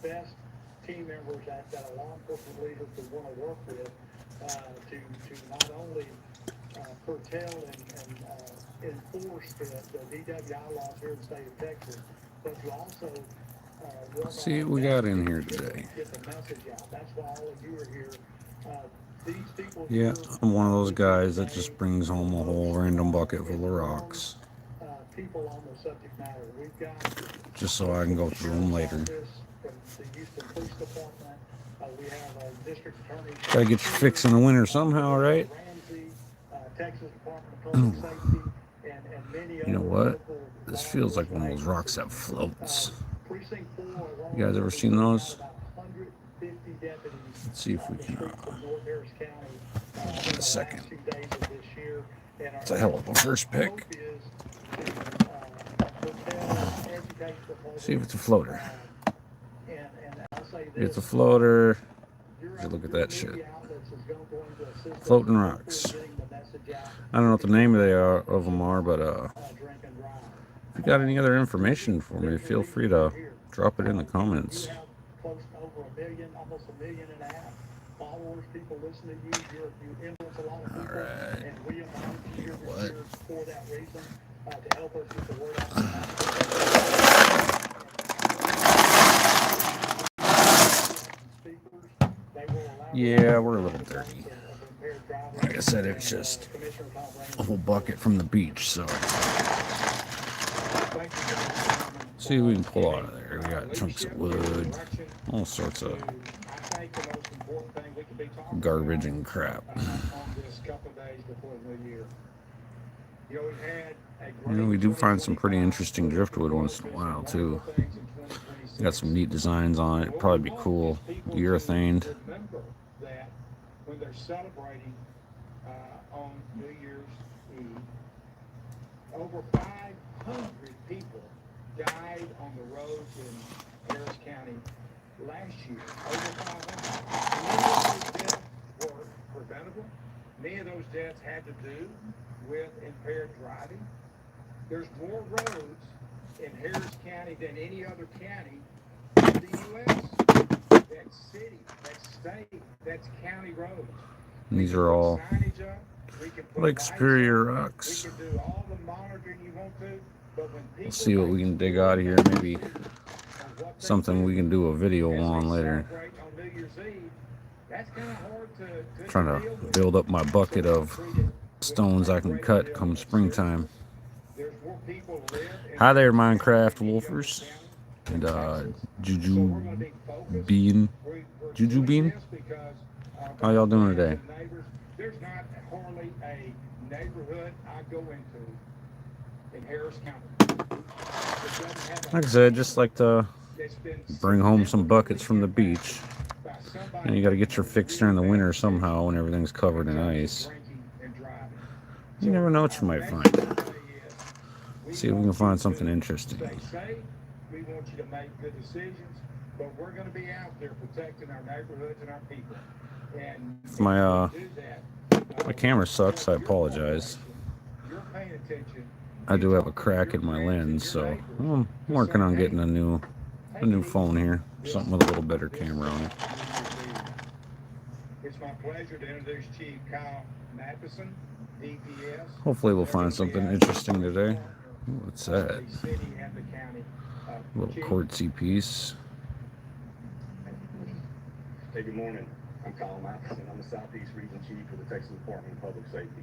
best team members that a law enforcement leader could want to work with to not only curtail and enforce the DWI laws here in the state of Texas, but to also Let's see what we got in here today. get the message out. That's why all of you are here. These people Yeah, here I'm one of those guys that just brings home a whole random bucket full of rocks. People on the subject matter. We've got Just so I can go through them later. from the Houston Police Department. We have a district attorney. Gotta get your fix in the winter somehow, right? Ramsey, Texas Department of Public Safety, and many You know other what? local This law feels like one of enforcement those rocks that agencies. floats. Precinct 4 alone You guys ever seen has those? about 150 deputies Let's see if we on the can. streets of North Harris County in In the a last second. 2 days of this year. And It's a hell of a first pick. hope is to curtail, educate the public. See if it's a floater. And I'll say If it's a this, floater, your look at that shit. media outlets is going to assist us Floating in rocks. getting the message out. I don't know what the name of them are, but Drink and drive. if you got any other information for me, feel free to drop it in the comments. You have close to over 1 million, almost 1.5 million followers. People listen to you. You influence a lot of people, Alright. and we invite you here What? this year for that reason to help us get the word out. Yeah, we're a little dirty. Like I said, it's just a whole bucket from the beach, so. See what we can pull out of there. We got chunks of wood, all sorts of garbage and crap. You know, we do find some pretty interesting driftwood once in a while, too. Got some neat designs on it. It'd probably be cool. Urethaned. That when they're celebrating on New Year's Eve, over 500 people died on the roads in Harris County last year. Over 500. Many of those deaths were preventable. Many of those deaths had to do with impaired driving. There's more roads in Harris County than any other county in the U.S. That's city, that's state, that's county roads. And these are all Lake Superior rocks. We can do all the monitoring you want to, but when people We'll see what we can dig out of here. Maybe something we can do a video on later. on New Year's Eve, that's kind of hard to Trying to build up my bucket of stones I can cut come springtime. There's more people live in Hi there, Minecraft Wolfers. And Juju Bean. Juju Bean? How y'all doing today? There's not hardly a neighborhood I go into in Harris County. Like I said, just like to bring home some buckets from the beach. And you got to get your fix during the winter somehow when everything's covered in ice. You never know what you might find. See if we can find something interesting. We want you to make good decisions, but we're going to be out there protecting our neighborhoods and our people. And If my camera sucks, I apologize. you're paying attention. I do have a crack in my lens, so I'm working on getting a new phone here, something with a little better camera on it. It's my pleasure to introduce Chief Kyle Matheson, DPS. Hopefully we'll find something interesting today. What's that? The city and the county. A little quartzy piece. Hey, good morning. I'm Kyle Matheson. I'm the Southeast Region Chief for the Texas Department of Public Safety.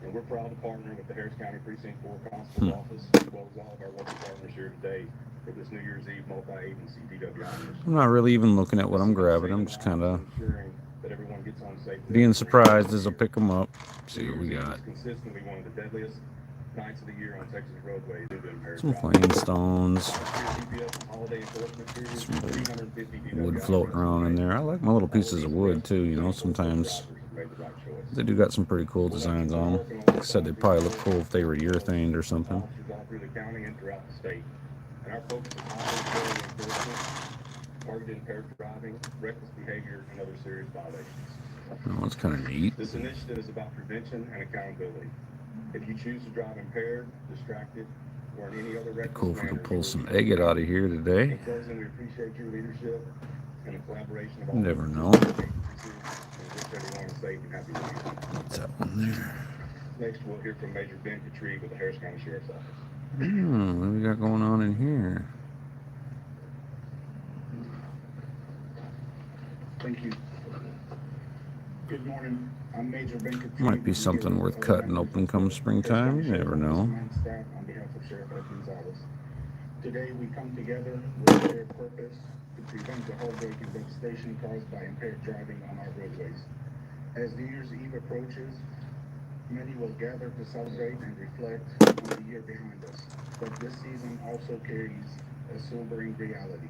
And we're proud to partner with the Harris County Precinct 4 Constable's Office, as well as all of our local partners here today for this New Year's Eve multi-agency DWI mission. I'm not really even looking at what I'm grabbing. I'm just kind of ensuring that everyone gets home safely. being surprised as I pick them up. See what we got. Consistently one of the deadliest nights of the year on Texas roadways due to impaired Some driving. plain stones. Some Wood floating around in there. I like my little pieces of wood too, you know, sometimes they do got some pretty cool designs on them. Like I said, they'd probably look cool if they were urethaned or something. All through the county and throughout the state. And our focus is highway enforcement, targeted impaired driving, reckless behavior, and other serious violations. Oh, that's kind of neat. This initiative is about prevention and accountability. If you choose to drive impaired, distracted, or in any other Be reckless cool if we manner. could pull some agate out of here today. In closing, we appreciate your leadership and the collaboration of all Never the know. agencies, and wish everyone a safe and happy weekend. What's that one there? Next, we'll hear from Major Ben Katree with the Harris County Sheriff's Office. What do we got going on in here? Thank you. Good morning. I'm Major Ben Katree. Might be something worth cutting open come springtime. You never know. On behalf of Sheriff Edmonds' office. Today we come together with a shared purpose to prevent the heartbreak and devastation caused by impaired driving on our roadways. As New Year's Eve approaches, many will gather to celebrate and reflect on the year behind us. But this season also carries a sobering reality.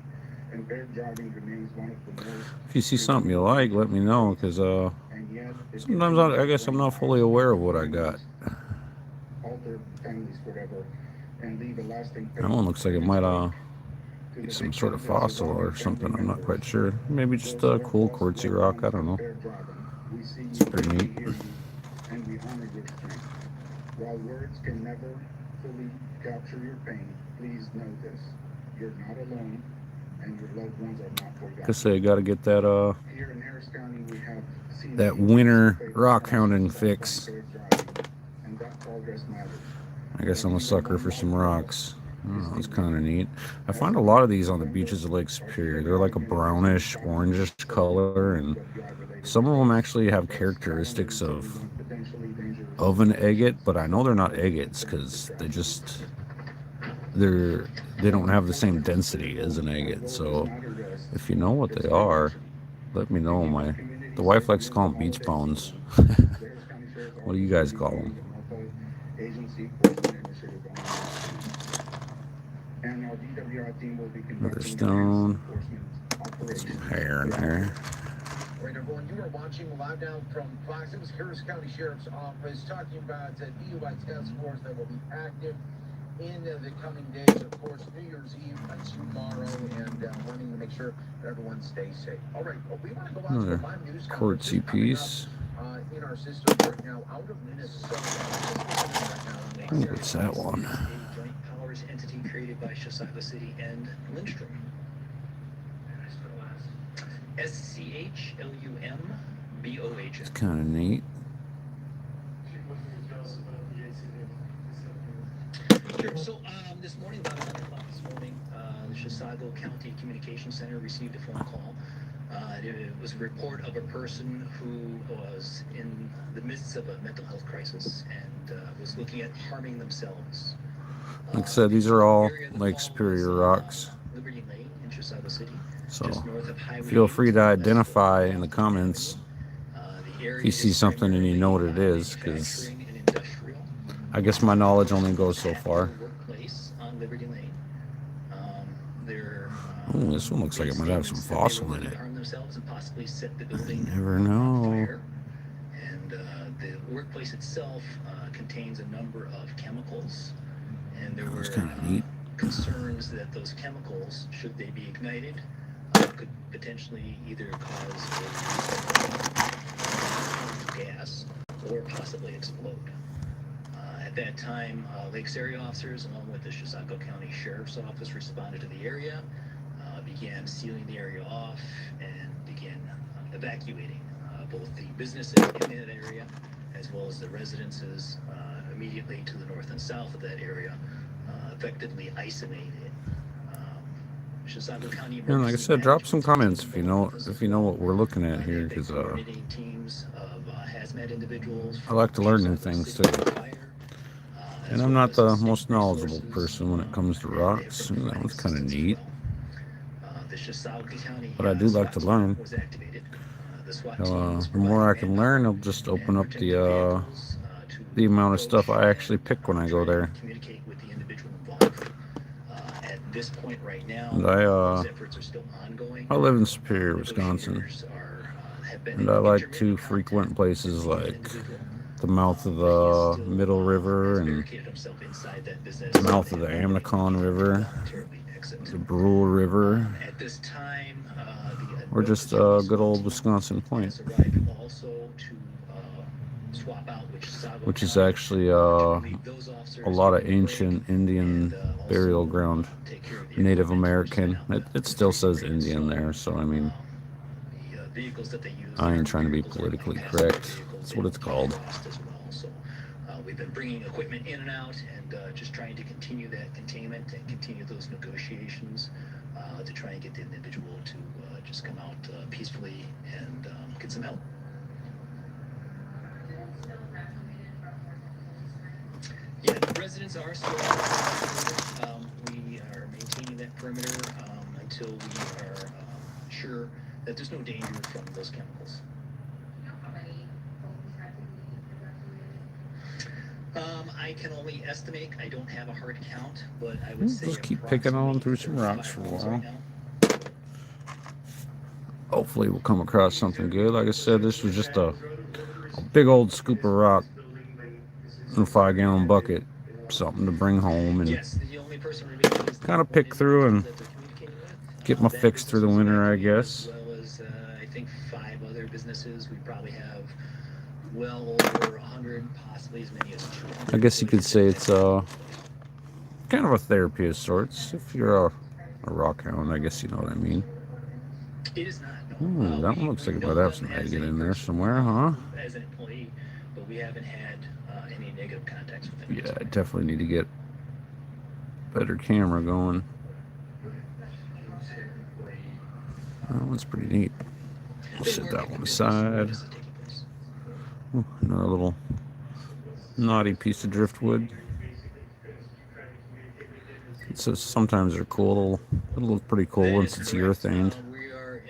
Impaired driving remains one of the most... If you see something you like, let me know, because sometimes I guess I'm not fully aware of what I got. Alter families forever and leave a lasting... That one looks like it might be some sort of fossil or something. I'm not quite sure. Maybe just a cool quartzy rock. I don't know. It's pretty neat. And we honor your strength. While words can never fully capture your pain, please know this: you're not alone, and your loved ones are not forgotten. Guess they got to get that Here in Harris County, we have seen that winter rockhounding fix. and that progress matters. I guess I'm a sucker for some rocks. Oh, it's kind of neat. I find a lot of these on the beaches of Lake Superior. They're like a brownish, orangish color, and some of them actually have characteristics of an agate, but I know they're not agates because they don't have the same density as an agate. So if you know what they are, let me know. The wife likes to call them beach bones. What do you guys call them? Another stone. Some hair in there. Right, everyone, you are watching live now from Fox. It was Harris County Sheriff's Office talking about DUI task force that will be active in the coming days. Of course, New Year's Eve tomorrow, and wanting to make sure that everyone stays safe. All right, well, we want to go on to the live news quartzy piece. In our system right now, out of Minnesota. What's that one? A joint powers entity created by Chisago City and Lindstrom. SCHLUMBOH. It's kind of neat. Sure. So this morning, about 11 o'clock this morning, the Chisago County Communications Center received a phone call. It was a report of a person who was in the midst of a mental health crisis and was looking at harming themselves. Like I said, these are all Lake Superior rocks. Liberty Lane in Chisago City. So feel free to identify in the comments if you see something and you know what it is, because I guess my knowledge only goes so far. Oh, this one looks like it might have some fossil in it. You never know. And the workplace itself contains a number of chemicals, and there were concerns that those chemicals, should they be ignited, could potentially either cause a gas or possibly explode. At that time, Lakes area officers, along with the Chisago County Sheriff's Office, responded to the area, began sealing the area off, and began evacuating both the businesses in that area as well as the residences immediately to the north and south of that area, effectively isolated. Chisago County and like I said, drop some comments if you know what we're looking at here, because teams of hazmat individuals. I like to learn new things too. And I'm not the most knowledgeable person when it comes to rocks. And that one's kind of neat. But I do like to learn. The more I can learn, it'll just open up the amount of stuff I actually pick when I go there. And I live in Superior, Wisconsin, and I like to frequent places like the mouth of the Middle River and the mouth of the Amnicon River, the Brule River, or just good old Wisconsin Point. which is actually a lot of ancient Indian burial ground, Native American. It still says Indian there, so I mean, I ain't trying to be politically correct. That's what it's called. So we've been bringing equipment in and out, and just trying to continue that containment and continue those negotiations to try and get the individual to just come out peacefully and get some help. Yeah, the residents are still we are maintaining that perimeter until we are sure that there's no danger from those chemicals. I can only estimate. I don't have a hard count, but I would say just keep picking on through some rocks for a while. Hopefully we'll come across something good. Like I said, this was just a big old scoop of rock in a 5-gallon bucket, something to bring home and kind of pick through and get my fix through the winter, I guess. As well as I think 5 other businesses. We probably have well over 100, possibly as many as 200. I guess you could say it's kind of a therapy of sorts. If you're a rock hound, I guess you know what I mean. It is not. Ooh, that one looks like it might have some agate in there somewhere, huh? As an employee, but we haven't had any negative contacts with them. Yeah, I definitely need to get better camera going. That one's pretty neat. We'll set that one aside. Ooh, another little naughty piece of driftwood. So sometimes they're cool. It'll look pretty cool once it's urethaned. We are,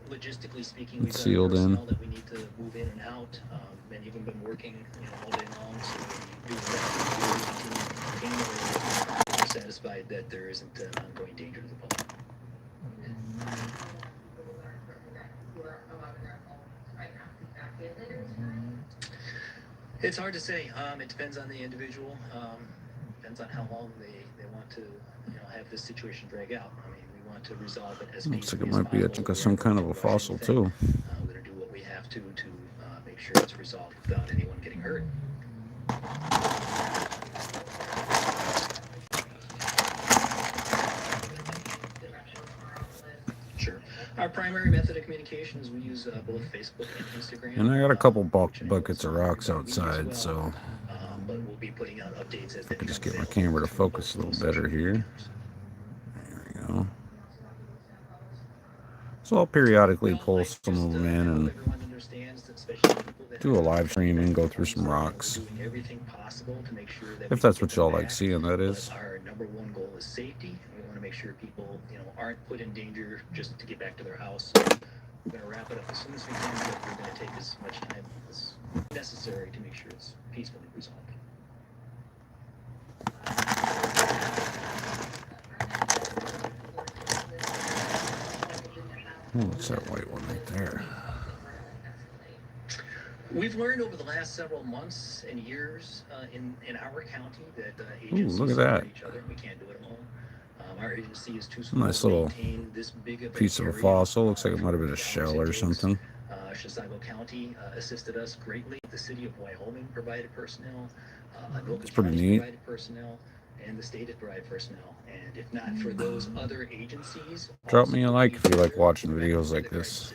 logistically speaking, It's sealed in. that we need to move in and out. Many of them been working, all day long, so we do that. We're satisfied that there isn't an ongoing danger to the public. It's hard to say. It depends on the individual. Depends on how long they want to, have this situation drag out. I mean, we want to resolve it as Looks like it peacefully might be a chunk of some kind of a fossil too. We're going to do what we have to make sure it's resolved without anyone getting hurt. Sure. Our primary method of communication is we use both Facebook and Instagram. And I got a couple buckets of rocks outside, so but we'll be putting out updates as I can just get my camera to focus a little better here. There we go. So I'll periodically pull some of them in and do a live stream and go through some rocks. If that's what y'all like seeing, that is. Our number one goal is safety. We want to make sure people, aren't put in danger just to get back to their house. We're going to wrap it up as soon as we can, but we're going to take as much time as necessary to make sure it's peacefully resolved. Oh, what's that white one right there? We've learned over the last several months and years in our county that agencies look at that. support each other. We can't do it alone. Our agency is too Nice small little to maintain this big of piece of a area. fossil. Looks like it might have been a shell or something. Chisago County assisted us greatly. The city of Wyoming provided personnel. It's pretty neat. Provided personnel, and the state has provided personnel. And if not for those other agencies, Drop me a like if you like watching videos like this.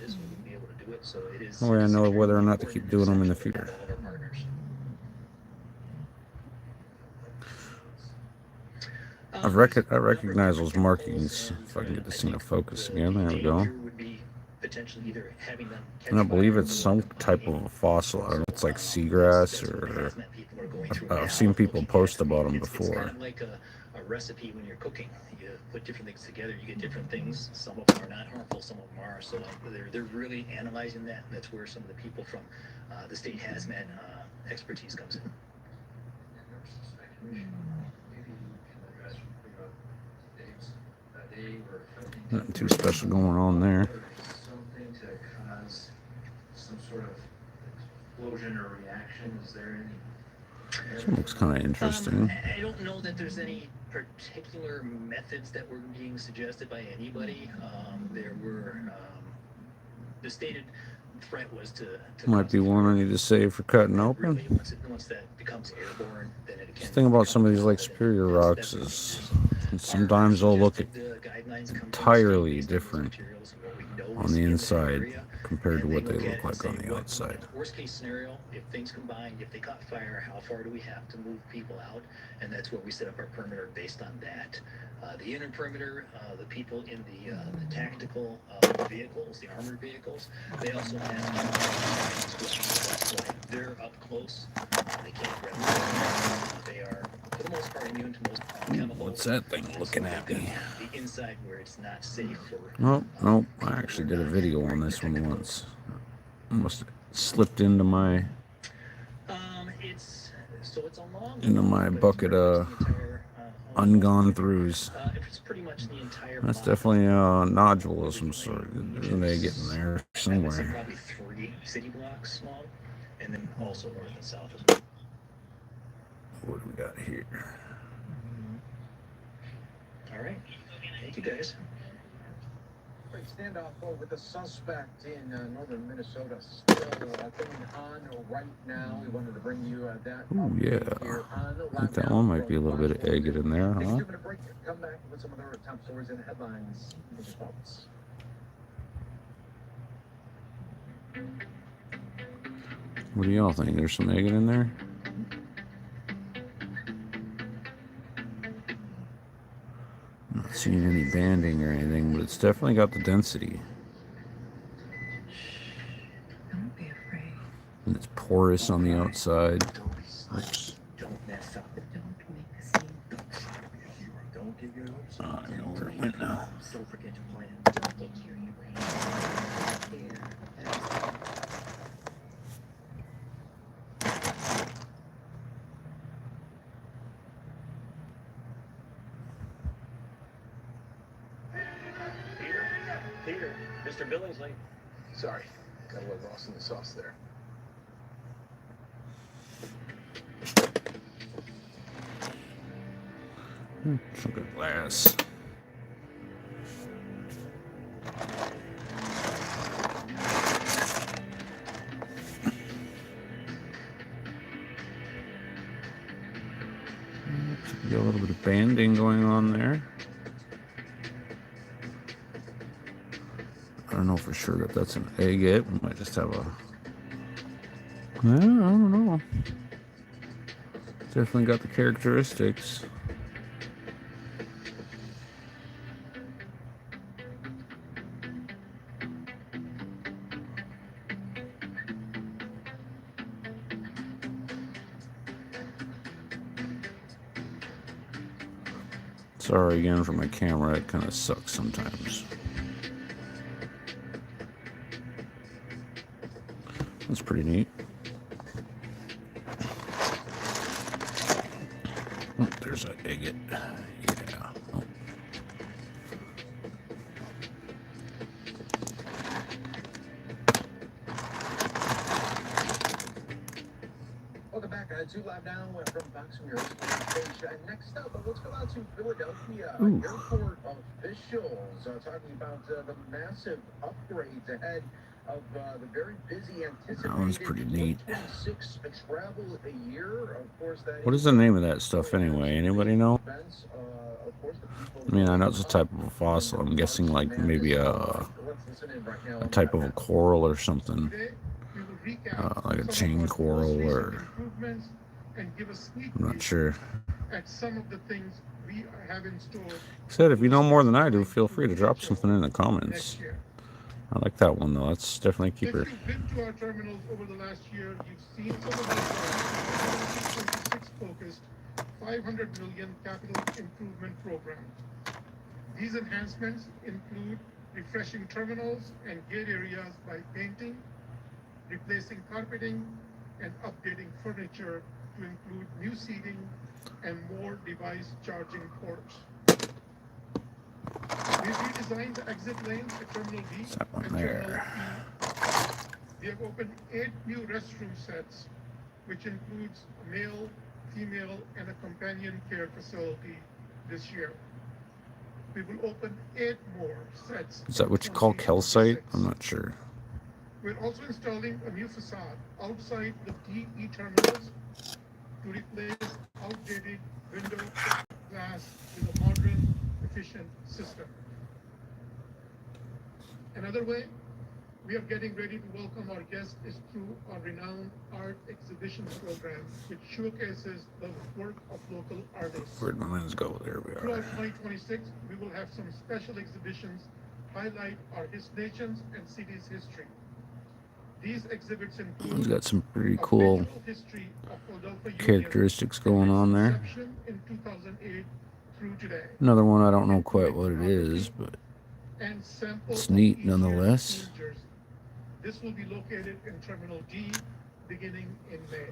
That way I know whether or not to keep doing them in the future. I recognize those markings. If I can get this thing to focus again, there we go. And I believe it's some type of a fossil. I don't know, it's like seagrass, or I've seen people post about them before. It's kind of like a recipe when you're cooking. You put different things together, you get different things. Some of them are not harmful, some of them are. So they're really analyzing that, and that's where some of the people from the state hazmat expertise comes in. Nothing too special going on there. Something to cause some sort of explosion or reaction. Is there any? This one looks kind of interesting. I don't know that there's any particular methods that were being suggested by anybody. There were the threat was to Might cause be a one I fire. need to save for cutting And open. really, once that becomes airborne, then it The can thing about some become of these like volatile, superior and rocks that's what we is do. So sometimes our they'll look suggested guidelines come from the state entirely based on those different materials and what we know on is the in that inside area. compared to And they what they look at look it and like on say, the outside. worst case scenario, if things combine, if they caught fire, how far do we have to move people out? And that's where we set up our perimeter based on that. The inner perimeter, the people in the tactical vehicles, the armored vehicles, they also have that's why they're up close. They can't grab the They are, for the most part, immune to most chemicals. What's that thing looking So at they've me? got the inside where it's not safe for. Oh, nope. I people actually who are did a not video on wearing this one protective once. Almost slipped into my it's a long into my but it's bucket pretty much of the entire ungone throughs. it's pretty much the entire That's bottom. definitely a nodule of some sort. Which There's an egg is, in there I would say somewhere. probably 3 city blocks small, and then also north and south as well. What do we got here? All right, thank you guys. Great standoff with the suspect in northern Minnesota still going on right now. We wanted to bring you that Ooh, update yeah. here on the I think that one might be a little bit of egg in there, Take a huh? 2-minute break. Come back with some other top stories and headlines. With your thoughts. What do y'all think? There's some egg in there? Not seeing any banding or anything, but it's definitely got the density. Don't be afraid. And it's porous on the outside. Oops. Don't mess up. Don't make a scene. Don't get your hopes I up. know where it went now. Don't forget to plan. Don't get carried away. Here, Peter, Mr. Billingsley. Sorry, got a little lost in the sauce there. Chunk of glass. Got a little bit of banding going on there. I don't know for sure that that's an egg yet. We might just have a... I don't know. Definitely got the characteristics. Sorry again for my camera, it kind of sucks sometimes. That's pretty neat. Oh, there's an agate. Yeah. Oh. Welcome back to Live Now from Fox News page. Next up, let's go out to Philadelphia. Ooh. Airport officials talking about the massive upgrades ahead of the very busy anticipated That one's pretty neat. 26 travel a year. Of course, that What is the name of that stuff anyway? Anybody know? events, of course, the people I mean, I know it's a type of a fossil. I'm guessing like maybe a type of a coral or something. Today, we will recap Like a some chain of our coral most or... recent improvements and give a sneak I'm not peek sure. at some of the things we have in store Said if you know more than I do, feel free to drop something in the comments. next year. I like that one though. That's definitely a If keeper. you've been to our terminals over the last year, you've seen some of the 2026 focused 500 million capital improvement program. These enhancements include refreshing terminals and gate areas by painting, replacing carpeting, and updating furniture to include new seating and more device charging ports. We redesigned the exit lanes at Terminal B That one and Terminal there. E. We have opened 8 new restroom sets, which includes a male, female, and a companion care facility this year. We will open 8 more sets. Is that what you call calcite? I'm not sure. We're also installing a new facade outside the DE terminals to replace outdated window glass with a modern, efficient system. Another way we are getting ready to welcome our guests is through our renowned art exhibitions program, which showcases the work of local artists. Where'd my lens go? There we Throughout are. 2026, we will have some special exhibitions highlight our nation's and city's history. These exhibits include It's got some pretty a cool visual history of Philadelphia characteristics Union going on from its there. inception in 2008 through today, Another one, I don't know quite what it is, but and samples it's of neat each year's nonetheless. New Jersey. This will be located in Terminal D beginning in May.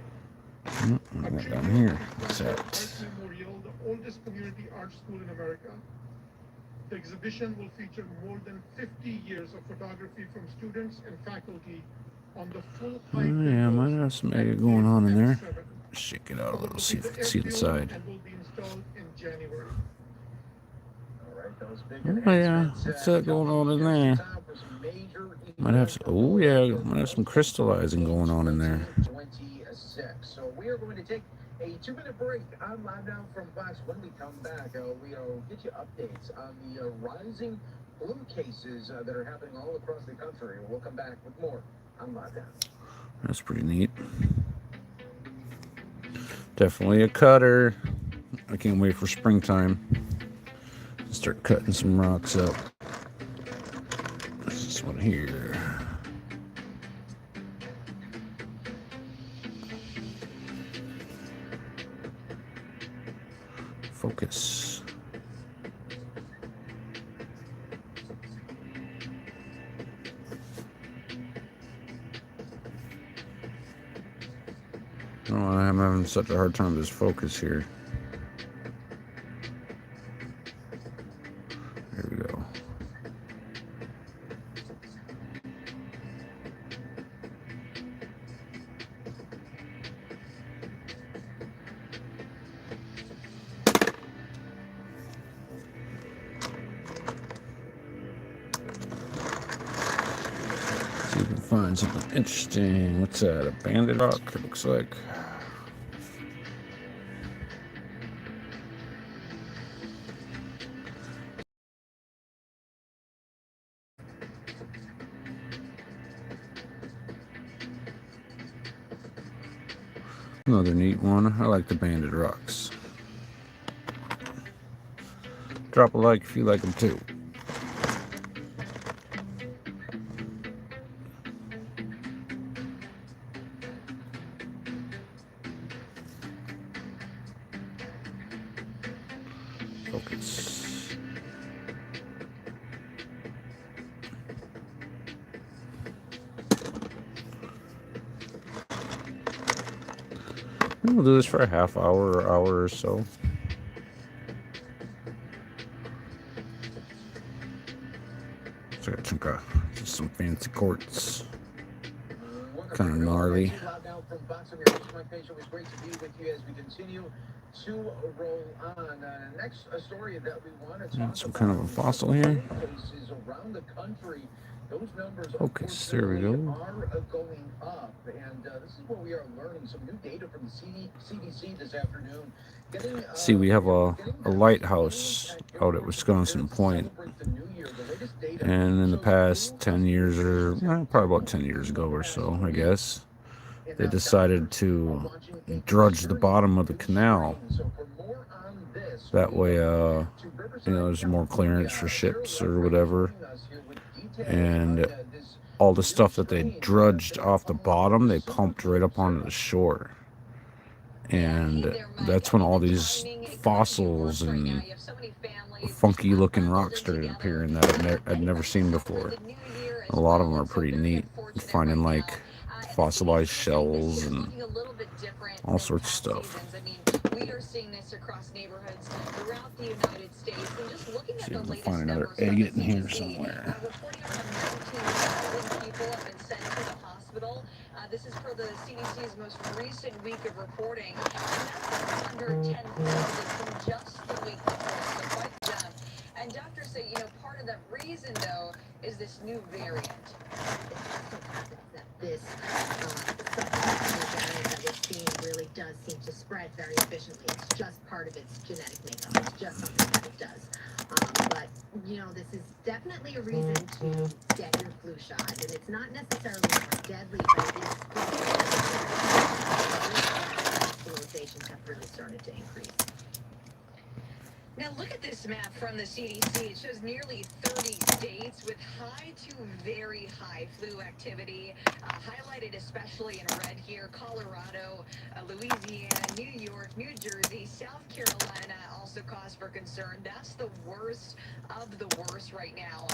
A Right tribute down here. to What's Fletcher that? Art Memorial, the oldest community art school in America. The exhibition will feature more than 50 years of photography from students and faculty on the full Oh height yeah, might windows have some at egg going on in there. F7. Shake it out a It little, will see be if I can the see the build side. and will be installed in January. All right, those big Oh yeah, enhancements, what's that going on in just in there? time for some major Might have events some, oh yeah, might have some crystallizing going on in there. 2026. So we are going to take a 2-minute break. I'm live now from Fox. When we come back, we'll get you updates on the rising flu cases that are happening all across the country. We'll come back with more on Live Now. That's pretty neat. Definitely a cutter. I can't wait for springtime. Start cutting some rocks up. This one here. Focus. Oh, I'm having such a hard time with this focus here. There we go. See if we can find something interesting. What's that? A banded rock, it looks like. Another neat one. I like the banded rocks. Drop a like if you like them too. Focus. We'll do this for a half hour or hour or so. So I got a chunk of just some fancy quartz. Kind of gnarly. It was great to be with you as we continue to roll on. Next story that we want to talk about. Some kind of a fossil here. Cases around the country. Those numbers Focus, there we go. are going up, and this is what we are learning. Some new data from the CDC this afternoon. See, we have a lighthouse out at Wisconsin Point, and in the past 10 years, or probably about 10 years ago or so, I guess, they decided to drudge the bottom of the canal. That way, there's more clearance for ships or whatever. And all the stuff that they drudged off the bottom, they pumped right up onto the shore. And that's when all these fossils and funky looking rocks started appearing that I'd never seen before. A lot of them are pretty neat, finding like fossilized shells and all sorts of stuff. We are seeing this across neighborhoods throughout the United States, and just looking at See the if we can latest find another numbers from egg the in here CDC, somewhere. reporting on 19,000 people have been sent to the hospital. This is for the CDC's most recent week of reporting, and that's under 10,000 from just the week before, so quite the jump. And doctors say, part of that reason, though, is this new variant. It hasn't happened spread very efficiently. It's just part of its genetic makeup. It's just something that it does. But, this is definitely a reason to get your flu shot. And it's not necessarily more deadly, but it is hospitalizations have really started to increase. Now look at this map from the CDC. It shows nearly 30 states with high to very high flu activity, highlighted especially in red here: Colorado, Louisiana, New York, New Jersey, South Carolina also cause for concern. That's the worst of the worst right now.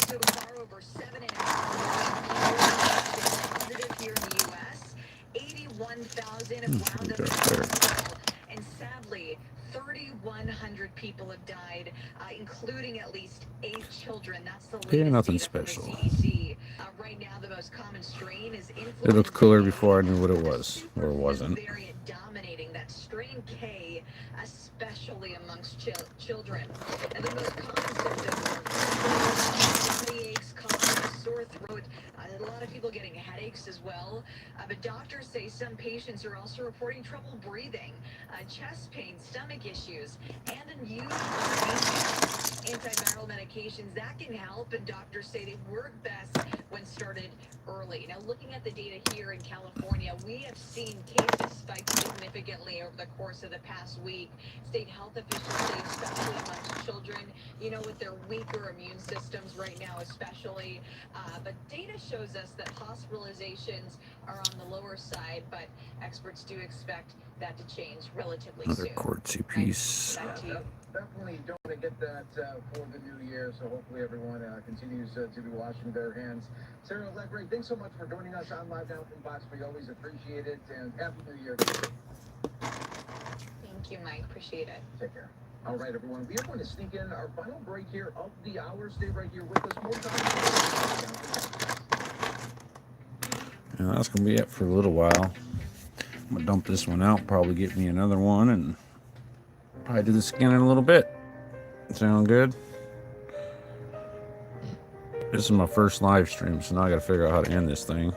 So far, over 7.5 million people have been positive here in the U.S. 81,000 have wound up in hospital, and sadly, 3,100 people have died, including at least 8 children. That's the latest nothing data from the special. CDC. Right now, the most common strain is influenza. It looked cooler before I knew what it was, or it Super wasn't. variant dominating, that strain K, especially amongst children. And the most common symptoms are body aches, cough, sore throat. A lot of people getting headaches as well. But doctors say some patients are also reporting trouble breathing, chest pain, stomach issues, and unusual antiviral medications that can help, and doctors say they work best when started early. Now, looking at the data here in California, we have seen cases spike significantly over the course of the past week. State health officials say, especially amongst children, with their weaker immune systems right now especially. But data shows us that hospitalizations are on the lower side, but experts do expect that to change relatively Another soon. quartzy piece. Back to you. Definitely don't want to get that for the new year, so hopefully everyone continues to be washing their hands. Sarah Legray, thanks so much for joining us on Live Down from Fox. We always appreciate it, and Happy New Year. Thank you, Mike. Appreciate it. Take care. All right, everyone. We are going to sneak in our final break here of the hour. Stay right here with us. More time. And that's going to be it for a little while. I'm going to dump this one out, probably get me another one, and probably do this again in a little bit. Sound good? This is my first live stream, so now I got to figure out how to end this thing.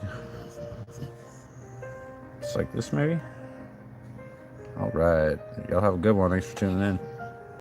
It's like this, maybe? All right. Y'all have a good one. Thanks for tuning in.